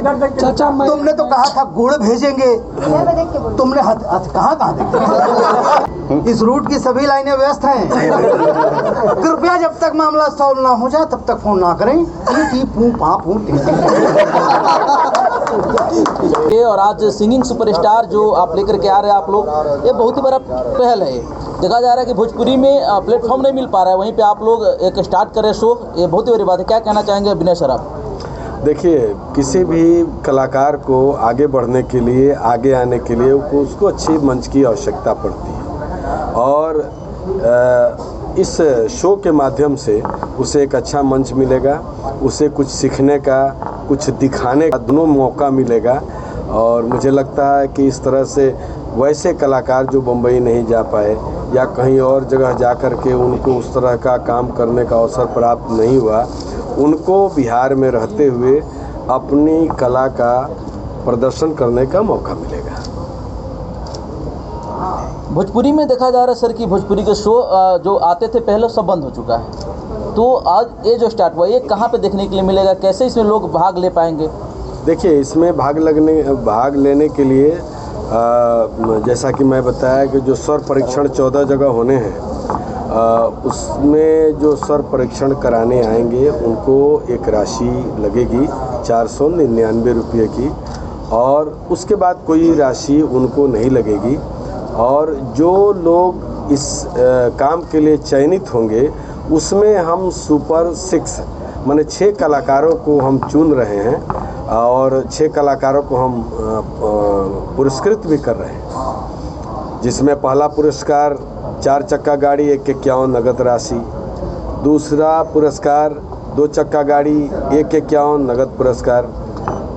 चाचा तुमने तो कहा था गुड़ भेजेंगे, तुमने कहाँ देखे? इस रूट की सभी लाइनें व्यस्त हैं। कृपया जब तक मामला सॉल्व ना हो जाए तब तक फोन ना करें। और आज सिंगिंग सुपरस्टार जो आप लेकर के आ रहे हैं आप लोग, ये बहुत ही बड़ा पहल है। देखा जा रहा है कि भोजपुरी में प्लेटफॉर्म नहीं मिल पा रहा है, वहीं पे आप लोग एक स्टार्ट करें शो, ये बहुत ही बड़ी बात है। क्या कहना चाहेंगे विनय सर आप? देखिए, किसी भी कलाकार को आगे बढ़ने के लिए, आगे आने के लिए उसको अच्छी मंच की आवश्यकता पड़ती है, और इस शो के माध्यम से उसे एक अच्छा मंच मिलेगा, उसे कुछ सीखने का, कुछ दिखाने का दोनों मौका मिलेगा। और मुझे लगता है कि इस तरह से वैसे कलाकार जो बम्बई नहीं जा पाए या कहीं और जगह जा कर के उनको उस तरह का काम करने का अवसर प्राप्त नहीं हुआ, उनको बिहार में रहते हुए अपनी कला का प्रदर्शन करने का मौका मिलेगा। भोजपुरी में देखा जा रहा है सर कि भोजपुरी के शो जो आते थे पहले सब बंद हो चुका है, तो आज ये जो स्टार्ट हुआ ये कहाँ पे देखने के लिए मिलेगा, कैसे इसमें लोग भाग ले पाएंगे? देखिए, इसमें भाग लेने के लिए जैसा कि मैं बताया कि जो स्वर परीक्षण 14 जगह होने हैं, उसमें जो स्वर परीक्षण कराने आएंगे उनको एक राशि लगेगी 499 रुपये की, और उसके बाद कोई राशि उनको नहीं लगेगी। और जो लोग इस काम के लिए चयनित होंगे उसमें हम सुपर 6 माने 6 कलाकारों को हम चुन रहे हैं, और 6 कलाकारों को हम पुरस्कृत भी कर रहे हैं, जिसमें पहला पुरस्कार 4 चक्का गाड़ी 151 नगद राशि, दूसरा पुरस्कार 2 चक्का गाड़ी 151 नगद पुरस्कार,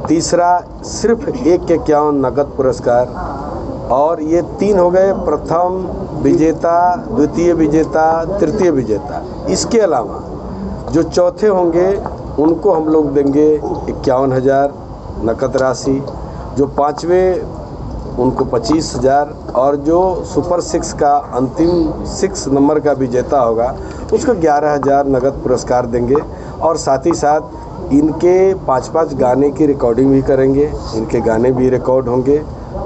तीसरा सिर्फ 151 नगद पुरस्कार, और ये 3 हो गए प्रथम विजेता, द्वितीय विजेता, तृतीय विजेता। इसके अलावा जो चौथे होंगे उनको हम लोग देंगे 51,000 नकद राशि, जो 5वें उनको 25,000, और जो सुपर 6 का अंतिम 6 नंबर का विजेता होगा उसको 11,000 नगद पुरस्कार देंगे। और साथ ही साथ इनके 5-5 गाने की रिकॉर्डिंग भी करेंगे, इनके गाने भी रिकॉर्ड होंगे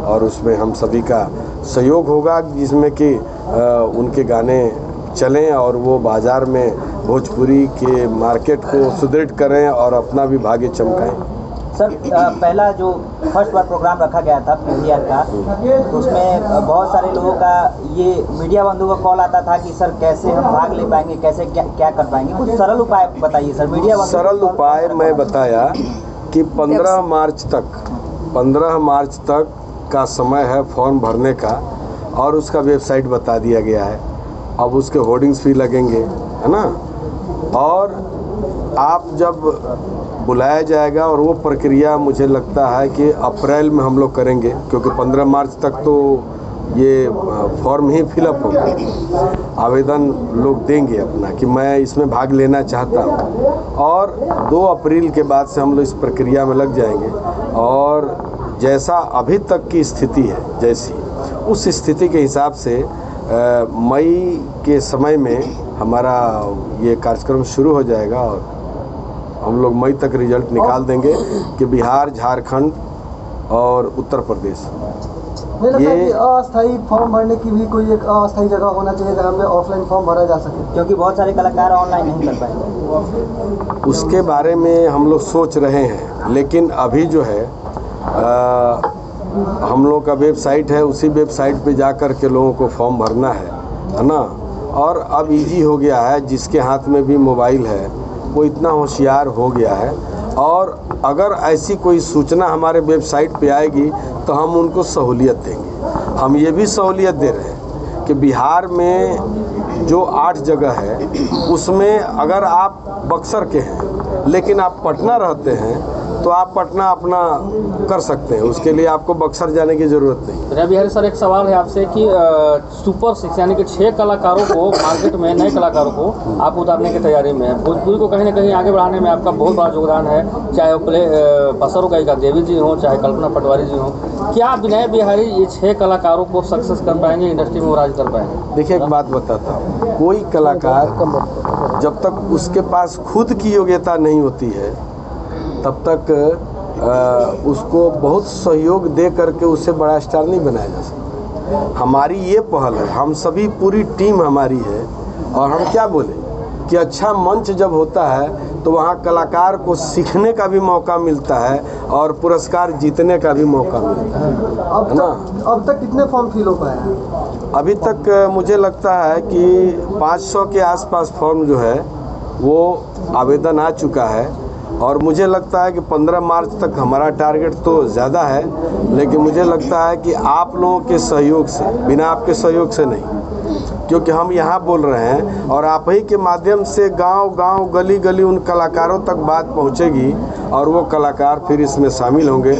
और उसमें हम सभी का सहयोग होगा, जिसमें कि उनके गाने चलें और वो बाज़ार में भोजपुरी के मार्केट को सुदृढ़ करें और अपना भी भाग्य चमकाएं। सर, पहला जो फर्स्ट बार प्रोग्राम रखा गया था पीवीआर का, तो उसमें बहुत सारे लोगों का ये मीडिया बंधु का कॉल आता था कि सर कैसे हम भाग ले पाएंगे, कैसे क्या कर पाएंगे, कुछ सरल उपाय बताइए सर। मीडिया बंधु सरल उपाय मैं बताया कि 15 मार्च तक का समय है फॉर्म भरने का, और उसका वेबसाइट बता दिया गया है। अब उसके होर्डिंग्स भी लगेंगे, है ना, और आप जब बुलाया जाएगा, और वो प्रक्रिया मुझे लगता है कि अप्रैल में हम लोग करेंगे, क्योंकि 15 मार्च तक तो ये फॉर्म ही फिलअप होगा, आवेदन लोग देंगे अपना कि मैं इसमें भाग लेना चाहता हूँ, और 2 अप्रैल के बाद से हम लोग इस प्रक्रिया में लग जाएंगे। और जैसा अभी तक की स्थिति है, जैसी उस स्थिति के हिसाब से मई के समय में हमारा ये कार्यक्रम शुरू हो जाएगा, और हम लोग मई तक रिजल्ट निकाल देंगे कि बिहार, झारखंड और उत्तर प्रदेश ये अस्थायी फॉर्म भरने की भी कोई एक अस्थायी जगह होना चाहिए जहाँ पे ऑफलाइन फॉर्म भरा जा सके, क्योंकि बहुत सारे कलाकार ऑनलाइन नहीं कर पाएंगे। उसके बारे में हम लोग सोच रहे हैं, लेकिन अभी जो है हम लोग का वेबसाइट है, उसी वेबसाइट पे जा कर के लोगों को फॉर्म भरना है ना। और अब इजी हो गया है, जिसके हाथ में भी मोबाइल है वो इतना होशियार हो गया है, और अगर ऐसी कोई सूचना हमारे वेबसाइट पे आएगी तो हम उनको सहूलियत देंगे। हम ये भी सहूलियत दे रहे हैं कि बिहार में जो 8 जगह है उसमें अगर आप बक्सर के हैं लेकिन आप पटना रहते हैं तो आप पटना अपना कर सकते हैं, उसके लिए आपको बक्सर जाने की ज़रूरत नहीं। रवि हरी सर, एक सवाल है आपसे कि सुपर 6 यानी कि 6 कलाकारों को मार्केट में, नए कलाकारों को आप उतारने की तैयारी में है। भोजपुरी को कहीं ना कहीं आगे बढ़ाने में आपका बहुत बड़ा योगदान है, चाहे वो पसरू गायिका देवी जी हों, चाहे कल्पना पटवारी जी हों। क्या विनय बिहारी ये 6 कलाकारों को सक्सेस कर पाएंगे, इंडस्ट्री में राज कर पाएंगे? देखिए, एक बात बताता हूँ, कोई कलाकार जब तक उसके पास खुद की योग्यता नहीं होती है तब तक उसको बहुत सहयोग दे करके उससे बड़ा स्टार नहीं बनाया जा सकता। हमारी ये पहल है, हम सभी पूरी टीम हमारी है, और हम क्या बोले कि अच्छा मंच जब होता है तो वहाँ कलाकार को सीखने का भी मौका मिलता है और पुरस्कार जीतने का भी मौका मिलता है ना। अब तक कितने फॉर्म फिल हो पाए हैं? अभी तक मुझे लगता है कि 500 के आसपास फॉर्म जो है वो आवेदन आ चुका है, और मुझे लगता है कि 15 मार्च तक हमारा टारगेट तो ज़्यादा है, लेकिन मुझे लगता है कि आप लोगों के सहयोग से, बिना आपके सहयोग से नहीं, क्योंकि हम यहाँ बोल रहे हैं और आप ही के माध्यम से गांव-गांव, गली-गली उन कलाकारों तक बात पहुँचेगी और वो कलाकार फिर इसमें शामिल होंगे।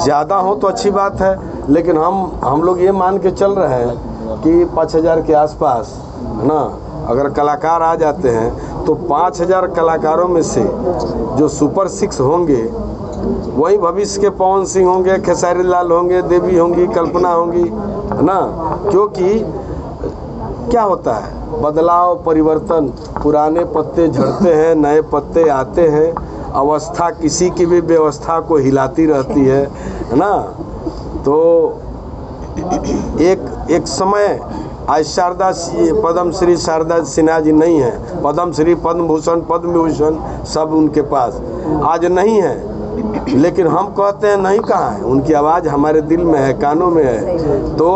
ज़्यादा हो तो अच्छी बात है, लेकिन हम लोग ये मान के चल रहे हैं कि 5000 के आसपास है ना, अगर कलाकार आ जाते हैं तो 5000 कलाकारों में से जो सुपर 6 होंगे वही भविष्य के पवन सिंह होंगे, खेसारी लाल होंगे, देवी होंगी, कल्पना होंगी, है ना। क्योंकि क्या होता है, बदलाव, परिवर्तन, पुराने पत्ते झड़ते हैं, नए पत्ते आते हैं, अवस्था किसी की भी व्यवस्था को हिलाती रहती है ना। तो एक समय आज शारदा पद्म श्री शारदा सिन्हा जी नहीं है, पद्म श्री, पद्म भूषण, पद्म विभूषण सब उनके पास आज नहीं है, लेकिन हम कहते हैं नहीं कहाँ है, उनकी आवाज़ हमारे दिल में है, कानों में है। तो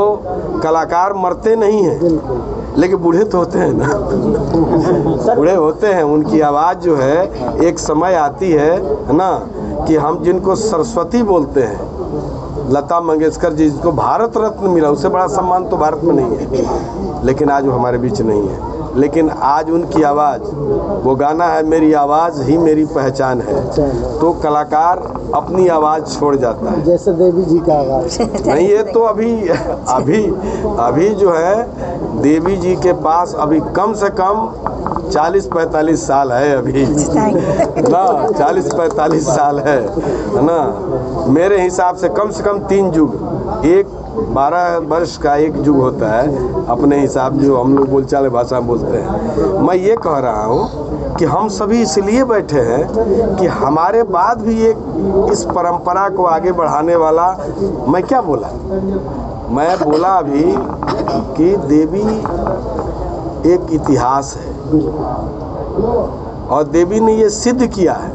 कलाकार मरते नहीं हैं, लेकिन बूढ़े तो होते हैं ना, बूढ़े होते हैं, उनकी आवाज़ जो है एक समय आती है ना, कि हम जिनको सरस्वती बोलते हैं, लता मंगेशकर जी जिसको भारत रत्न मिला, उससे बड़ा सम्मान तो भारत में नहीं है, लेकिन आज वो हमारे बीच नहीं है। लेकिन आज उनकी आवाज़, वो गाना है मेरी आवाज़ ही मेरी पहचान है, तो कलाकार अपनी आवाज़ छोड़ जाता है, जैसे देवी जी का आवाज़ नहीं। ये तो अभी जो है देवी जी के पास अभी कम से कम 40-45 साल है अभी ना, 40-45 साल है ना। मेरे हिसाब से कम 3 युग, एक 12 वर्ष का एक युग होता है अपने हिसाब, जो हम लोग बोलचाल भाषा में बोलते हैं। मैं ये कह रहा हूँ कि हम सभी इसलिए बैठे हैं कि हमारे बाद भी एक इस परंपरा को आगे बढ़ाने वाला, मैं क्या बोला, मैं बोला अभी कि देवी एक इतिहास है, और देवी ने ये सिद्ध किया है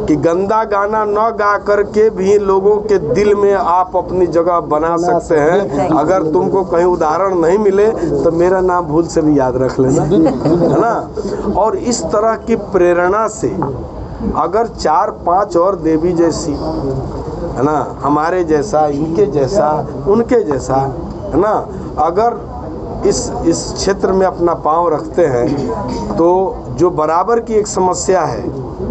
कि गंदा गाना न गा करके भी लोगों के दिल में आप अपनी जगह बना सकते हैं। अगर तुमको कहीं उदाहरण नहीं मिले तो मेरा नाम भूल से भी याद रख लेना, है ना। और इस तरह की प्रेरणा से अगर 4-5 और देवी जैसी, है ना, हमारे जैसा, इनके जैसा, उनके जैसा, है ना, अगर इस क्षेत्र में अपना पांव रखते हैं तो जो बराबर की एक समस्या है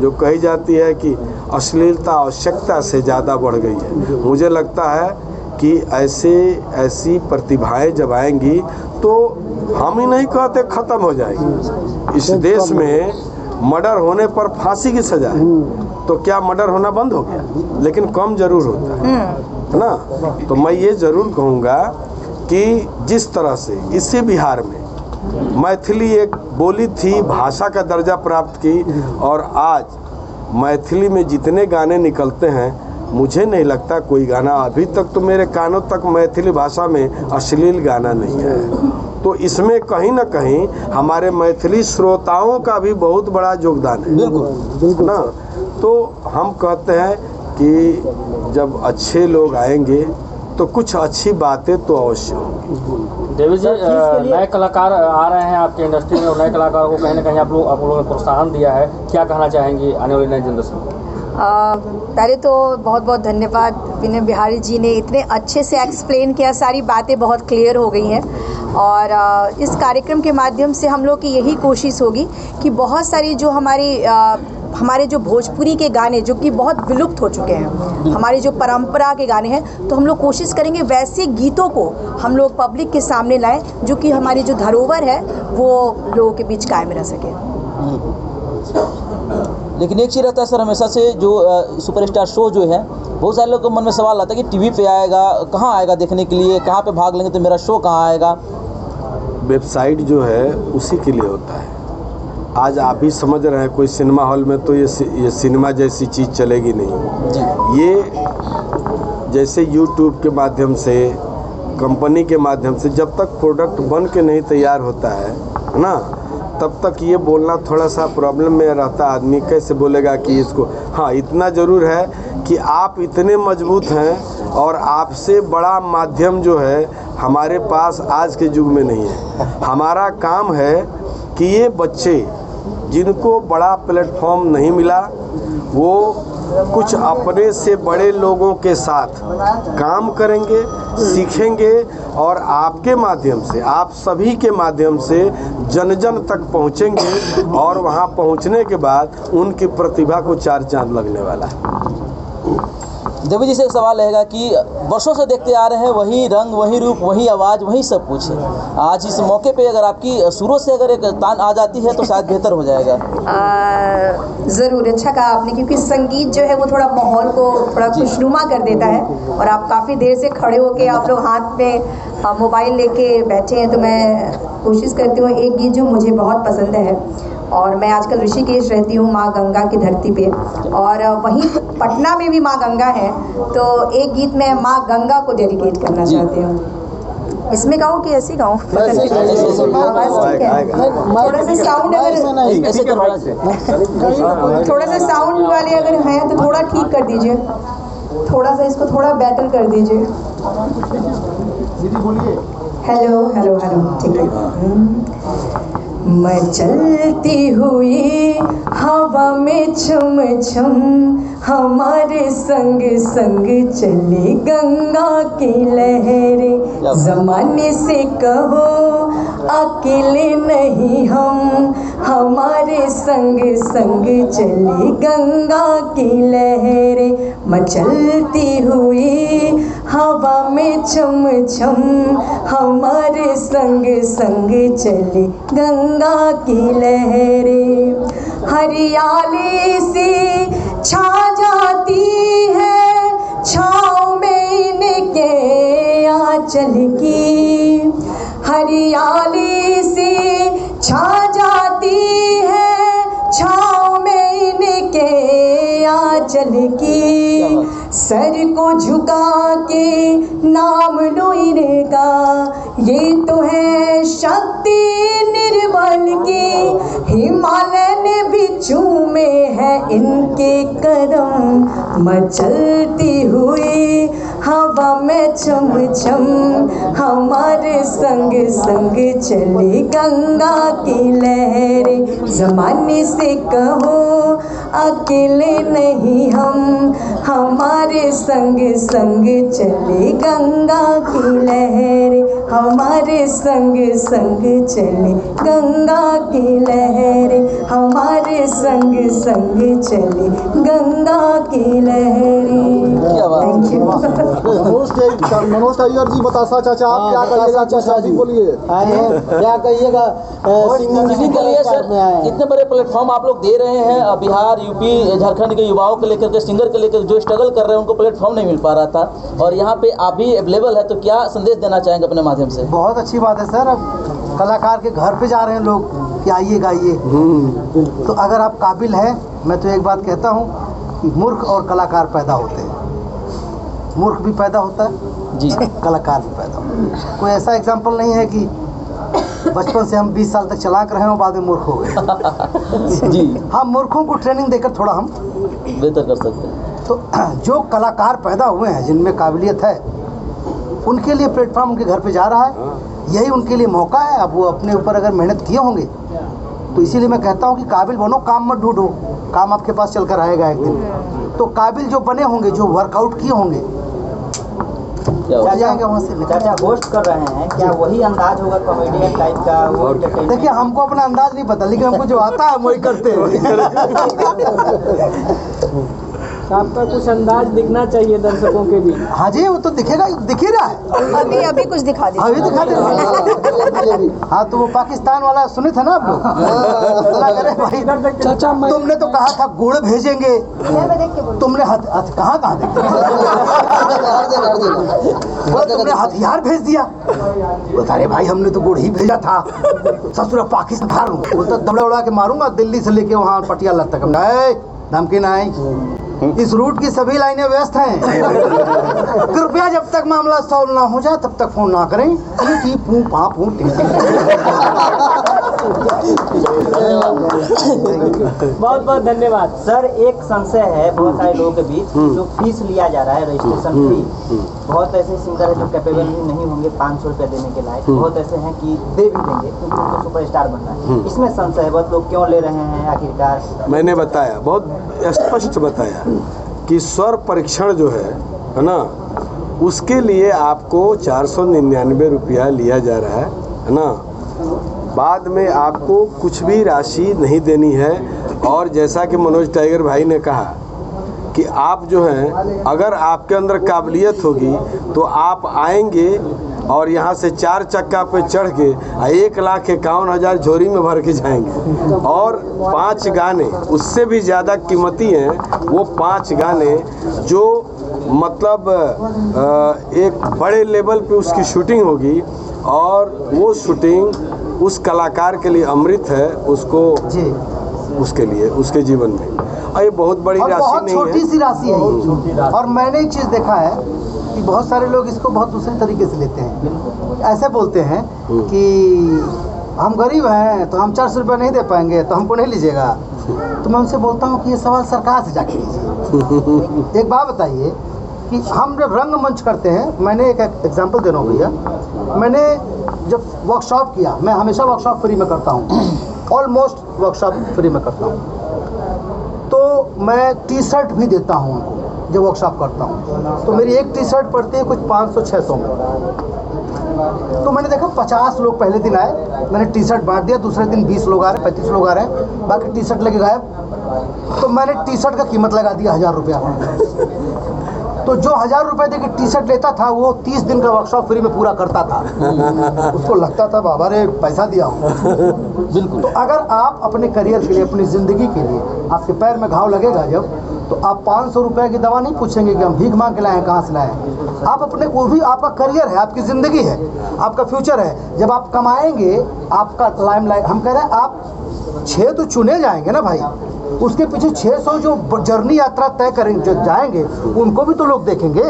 जो कही जाती है कि अश्लीलता आवश्यकता से ज़्यादा बढ़ गई है, मुझे लगता है कि ऐसी प्रतिभाएं जब आएंगी तो हम ही नहीं कहते ख़त्म हो जाएगी। इस देश में मर्डर होने पर फांसी की सज़ा है, तो क्या मर्डर होना बंद हो गया? लेकिन कम ज़रूर होता है ना। तो मैं ये ज़रूर कहूँगा कि जिस तरह से इसी बिहार में मैथिली एक बोली थी, भाषा का दर्जा प्राप्त की, और आज मैथिली में जितने गाने निकलते हैं, मुझे नहीं लगता कोई गाना अभी तक तो मेरे कानों तक मैथिली भाषा में अश्लील गाना नहीं है। तो इसमें कहीं ना कहीं हमारे मैथिली श्रोताओं का भी बहुत बड़ा योगदान है, बिल्कुल ना। तो हम कहते हैं कि जब अच्छे लोग आएंगे तो कुछ अच्छी बातें तो अवश्य होंगी। देवी जी, नए कलाकार आ रहे हैं आपके इंडस्ट्री में, और नए कलाकारों को कहीं ना कहीं आप लोगों ने प्रोत्साहन दिया है, क्या कहना चाहेंगी आने वाली नई जनरेशन में? पहले तो बहुत बहुत धन्यवाद विनय बिहारी जी ने, इतने अच्छे से एक्सप्लेन किया, सारी बातें बहुत क्लियर हो गई हैं। और इस कार्यक्रम के माध्यम से हम लोग की यही कोशिश होगी कि बहुत सारी जो हमारे जो भोजपुरी के गाने जो कि बहुत विलुप्त हो चुके हैं, हमारी जो परंपरा के गाने हैं, तो हम लोग कोशिश करेंगे वैसे गीतों को हम लोग पब्लिक के सामने लाएं जो कि हमारी जो धरोहर है वो लोगों के बीच कायम रह सके। लेकिन एक चीज़ रहता है सर, हमेशा से जो सुपरस्टार शो जो है, बहुत सारे लोगों के मन में सवाल आता है कि टीवी पे आएगा, कहाँ आएगा देखने के लिए, कहाँ पे भाग लेंगे, तो मेरा शो कहाँ आएगा? वेबसाइट जो है उसी के लिए होता है। आज आप ही समझ रहे हैं, कोई सिनेमा हॉल में तो ये सिनेमा जैसी चीज़ चलेगी नहीं। ये जैसे यूट्यूब के माध्यम से, कंपनी के माध्यम से जब तक प्रोडक्ट बन के नहीं तैयार होता है ना, तब तक ये बोलना थोड़ा सा प्रॉब्लम में रहता। आदमी कैसे बोलेगा कि इसको, हाँ इतना ज़रूर है कि आप इतने मजबूत हैं और आपसे बड़ा माध्यम जो है हमारे पास आज के युग में नहीं है। हमारा काम है कि ये बच्चे जिनको बड़ा प्लेटफॉर्म नहीं मिला, वो कुछ अपने से बड़े लोगों के साथ काम करेंगे, सीखेंगे और आपके माध्यम से, आप सभी के माध्यम से जन जन तक पहुंचेंगे और वहां पहुंचने के बाद उनकी प्रतिभा को 4 चांद लगने वाला है। देवी जी से एक सवाल रहेगा कि वर्षों से देखते आ रहे हैं वही रंग, वही रूप, वही आवाज़, वही सब कुछ है। आज इस मौके पे अगर आपकी सुरों से अगर एक तान आ जाती है तो शायद बेहतर हो जाएगा। ज़रूर, अच्छा कहा आपने, क्योंकि संगीत जो है वो थोड़ा माहौल को थोड़ा खुशनुमा कर देता है। और आप काफ़ी देर से खड़े होके आप लोग हाथ में मोबाइल लेके बैठे हैं, तो मैं कोशिश करती हूँ। एक गीत जो मुझे बहुत पसंद है, और मैं आजकल ऋषिकेश रहती हूँ, माँ गंगा की धरती पे, और वहीं पटना में भी माँ गंगा है, तो एक गीत मैं माँ गंगा को डेडिकेट करना चाहती हूँ। इसमें गाऊँ कि ऐसे गाऊँ? आवाज़ ठीक है? थोड़ा सा साउंड अगर थोड़ा सा साउंड वाले अगर हैं तो थोड़ा ठीक कर दीजिए, थोड़ा सा इसको थोड़ा बेटर कर दीजिए। हेलो हेलो हेलो, ठीक है। मैं चलती हुई हवा में छम छम, हमारे संग संग चले गंगा की लहरें। ज़माने से कहो अकेले नहीं हम, हमारे संग संग चले गंगा की लहरें। मैं चलती हुई हवा में छम छम, हमारे संग संग चले गंगा की लहरें। हरियाली सी छा जाती है छाँव में इनके आंचल की, हरियाली सी छा जाती है छाँव में इनके आंचल की। सर को झुका के नाम लो इनका, ये तो है शक्ति निर्बल की। हिमालय ने भी चूमे है इनके कदम, मैं चलती हुई हवा में छम छम, हमारे संग संग चली गंगा की लहरें। ज़माने से कहो अकेले नहीं हम, हमारे संग संग चले गंगा की लहरें। हमारे संग संग चले गंगा की लहरें, हमारे संग संग चले गंगा की लहरें। Thank you. मनोज अय्यर जी, बतासा चाचा, आप क्या कहिएगा? चाचा जी बोलिए, क्या कहिएगा? सिंगिंग के लिए सर इतने बड़े प्लेटफॉर्म आप लोग दे रहे हैं, बिहार, यूपी, झारखंड के युवाओं को लेकर के, सिंगर के लेकर जो स्ट्रगल कर रहे हैं उनको प्लेटफॉर्म नहीं मिल पा रहा था, और यहाँ पे आप भी अवेलेबल है, तो क्या संदेश देना चाहेंगे अपने माध्यम से? बहुत अच्छी बात है सर। अब कलाकार के घर पे जा रहे हैं लोग कि आइए गाइए, तो अगर आप काबिल हैं, मैं तो एक बात कहता हूँ कि मूर्ख और कलाकार पैदा होते हैं। मूर्ख भी पैदा होता है जी, कलाकार भी पैदा होता है। कोई ऐसा एग्जाम्पल नहीं है कि बचपन से हम 20 साल तक चलाक रहे हैं और बाद में मूर्ख हो गए जी। हम मूर्खों को ट्रेनिंग देकर थोड़ा हम बेहतर कर सकते हैं। तो जो कलाकार पैदा हुए हैं, जिनमें काबिलियत है, उनके लिए प्लेटफॉर्म उनके घर पे जा रहा है, यही उनके लिए मौका है। अब वो अपने ऊपर अगर मेहनत किए होंगे, तो इसीलिए मैं कहता हूँ कि काबिल बनो, काम मत ढूंढो, काम आपके पास चल कर आएगा एक दिन। तो काबिल जो बने होंगे, जो वर्कआउट किए होंगे, जाएंगे वहाँ से। चाचा होस्ट कर रहे हैं, क्या वही अंदाज होगा कॉमेडियन टाइप का? वो देखिए, हमको अपना अंदाज नहीं पता, लेकिन हमको जो आता है वही करते हैं। आपका कुछ अंदाज दिखना चाहिए दर्शकों के भी। हाँ जी, वो तो दिखेगा, दिख ही रहा है। अभी कुछ दिखा दीजिए। अभी दिखा दे। हाँ, तो वो पाकिस्तान वाला सुने थे ना आप लोग? बोला, अरे भाई तुमने तो कहा था गुड़ भेजेंगे, तुमने कहाँ देखे? बोला तुमने हथियार भेज दिया। बोलता अरे भाई हमने तो गुड़ ही भेजा था, ससुर पाकिस्तान। बोलता दबड़ा उड़ा के मारूंगा दिल्ली से लेके वहाँ पटियाला तक। धमकी नहीं, इस रूट की सभी लाइनें व्यस्त हैं। कृपया जब तक मामला सॉल्व ना हो जाए तब तक फोन ना करें। बहुत बहुत धन्यवाद सर। एक संशय है बहुत सारे लोगों के बीच, जो फीस लिया जा रहा है रजिस्ट्रेशन फी, बहुत ऐसे सिंगर है जो कैपेबल नहीं होंगे 500 रुपया देने के लायक, बहुत ऐसे हैं कि दे भी देंगे क्योंकि उनको सुपरस्टार बनना है। इसमें संशय है, बहुत लोग क्यों ले रहे हैं आखिरकार? मैंने बताया, बहुत स्पष्ट बताया कि स्वर परीक्षण जो है ना, उसके लिए आपको 499 रुपया लिया जा रहा है ना। बाद में आपको कुछ भी राशि नहीं देनी है। और जैसा कि मनोज टाइगर भाई ने कहा कि आप जो हैं, अगर आपके अंदर काबिलियत होगी तो आप आएंगे और यहाँ से 4 चक्का पे चढ़ के 1,51,000 झोरी में भर के जाएंगे। और 5 गाने उससे भी ज़्यादा कीमती हैं, वो 5 गाने जो मतलब एक बड़े लेवल पे उसकी शूटिंग होगी, और वो शूटिंग उस कलाकार के लिए अमृत है, उसको उसके लिए उसके जीवन में। और ये बहुत बड़ी राशि नहीं है, छोटी सी राशि है ये। और मैंने एक चीज़ देखा है कि बहुत सारे लोग इसको बहुत दूसरे तरीके से लेते हैं। ऐसे बोलते हैं कि हम गरीब हैं तो हम 400 रुपये नहीं दे पाएंगे तो हमको नहीं लीजिएगा। तो मैं उनसे बोलता हूँ कि ये सवाल सरकार से जाके लीजिए। एक बात बताइए कि हम जब रंगमंच करते हैं, मैंने एक एग्जांपल दे रहा हूँ भैया, मैंने जब वर्कशॉप किया, मैं हमेशा वर्कशॉप फ्री में करता हूँ, ऑलमोस्ट वर्कशॉप फ्री में करता हूँ, तो मैं टी-शर्ट भी देता हूँ उनको जब वर्कशॉप करता हूँ। तो मेरी एक टी-शर्ट पड़ती है कुछ 500-600 में। तो मैंने देखा 50 लोग पहले दिन आए, मैंने टी-शर्ट बांट दिया, दूसरे दिन 20 लोग आ रहे हैं, 35 लोग आ रहे हैं, बाकी टी-शर्ट लेके गायब। तो मैंने टी-शर्ट का कीमत लगा दिया 1000 रुपया। तो जो 1000 रुपये दे के टी-शर्ट लेता था वो 30 दिन का वर्कशॉप फ्री में पूरा करता था। उसको लगता था बाबा रे पैसा दिया हूँ। बिल्कुल। तो अगर आप अपने करियर के लिए, अपनी ज़िंदगी के लिए, आपके पैर में घाव लगेगा जब, तो आप 500 रुपये की दवा नहीं पूछेंगे कि हम भीख मांग के लाए हैं, कहाँ से लाए हैं। आप अपने, वो भी आपका करियर है, आपकी ज़िंदगी है, आपका फ्यूचर है। जब आप कमाएंगे, आपका लाइमलाइट, हम कह रहे हैं आप 6 तो चुने जाएंगे ना भाई, उसके पीछे 600 जो जर्नी यात्रा तय करेंगे, जो जाएंगे, उनको भी तो लोग देखेंगे।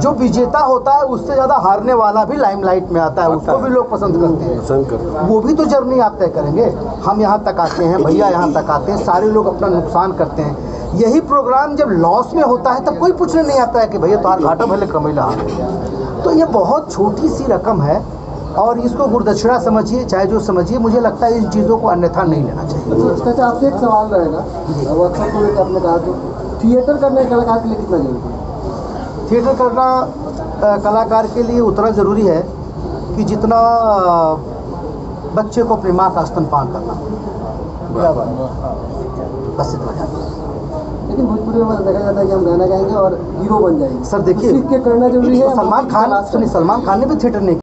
जो विजेता होता है उससे ज़्यादा हारने वाला भी लाइमलाइट में आता है, उसको भी लोग पसंद करते हैं। वो भी तो जर्नी आप तय करेंगे। हम यहाँ तक आते हैं, भैया यहाँ तक आते हैं, सारे लोग अपना नुकसान करते हैं। यही प्रोग्राम जब लॉस में होता है तब कोई पूछने नहीं आता है कि भैया तुम्हारा घाटा भले कमैला। तो ये बहुत छोटी सी रकम है और इसको गुरदक्षिणा समझिए, चाहे जो समझिए, मुझे लगता है इन चीज़ों को अन्यथा नहीं लेना चाहिए। अच्छा, आपसे एक सवाल रहेगा, वो अक्सर को आपने कहा तो थिएटर करने कलाकार के लिए कितना जरूरी है? थिएटर करना कलाकार के लिए उतना ज़रूरी है कि जितना बच्चे को अपनी माँ का स्तनपान करना, बस इतना। लेकिन भोजपुरी में देखा जाता है कि हम गाना गाएंगे और हीरो बन जाएंगे। सर देखिए, करना जरूरी है। सलमान खान ने भी थिएटर नहीं